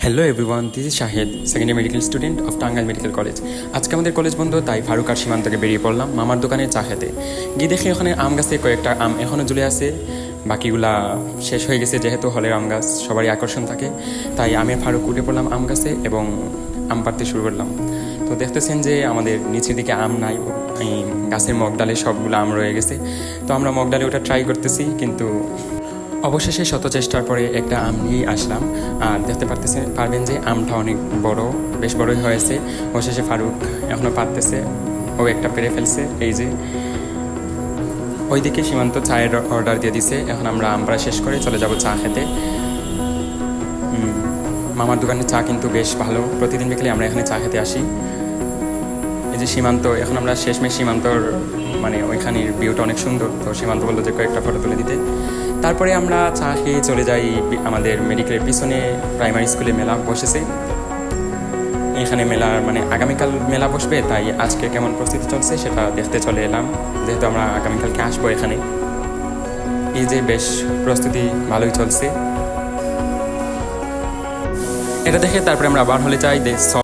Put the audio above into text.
Hello everyone, this is Shahed, second year medical student of Tangail medical college. আজকে আমাদের college বন্ধ, তাই ফারুক আর সীমান্ত থেকে বেরিয়ে পড়লাম মামার দোকানে চা খেতে। গিয়ে দেখি ওখানে আম গাছে কয়েকটা আম এখনও ঝুলে আছে, বাকিগুলা শেষ হয়ে গেছে। যেহেতু হলের আম গাছ সবারই আকর্ষণ থাকে, তাই আমি ফারুক উঠে পড়লাম আম গাছে এবং আম পাড়তে শুরু করলাম। তো দেখতেছেন যে আমাদের নিচের দিকে আম নাই, এই গাছের মগডালে সবগুলো আম রয়ে গেছে। তো আমরা মগডালে ওটা ট্রাই করতেছি, কিন্তু অবশেষে শত চেষ্টার পরে একটা আম নিয়েই আসলাম। আর দেখতে পারবেন যে আমটা অনেক বড়, বেশ বড়ই হয়েছে। অবশেষে ফারুক এখনও পারতেছে, ও একটা পেরে ফেলছে। এই যে ওইদিকে সীমান্ত চায়ের অর্ডার দিয়ে দিছে। এখন আমরা আম পাড়া শেষ করে চলে যাব চা খেতে। মামার দোকানের চা কিন্তু বেশ ভালো, প্রতিদিন বিকেলে আমরা এখানে চা খেতে আসি। এই যে সীমান্ত, এখন আমরা শেষমেশ সীমান্তর মানে ওইখানের ভিউটা অনেক সুন্দর, তো সীমান্ত বললো যে কয়েকটা ফটো তুলে দিতে। তারপরে আমরা চা খেয়ে চলে যাই আমাদের মেডিকেলের পিছনে প্রাইমারি স্কুলে মেলা বসেছে। এখানে মেলার মানে আগামীকাল মেলা বসবে, তাই আজকে কেমন প্রস্তুতি চলছে সেটা দেখতে চলে এলাম, যেহেতু আমরা আগামীকালকে আসবো এখানে। এই যে বেশ প্রস্তুতি ভালোই চলছে। এটা দেখে তারপরে আমরা আবার হলে যাই।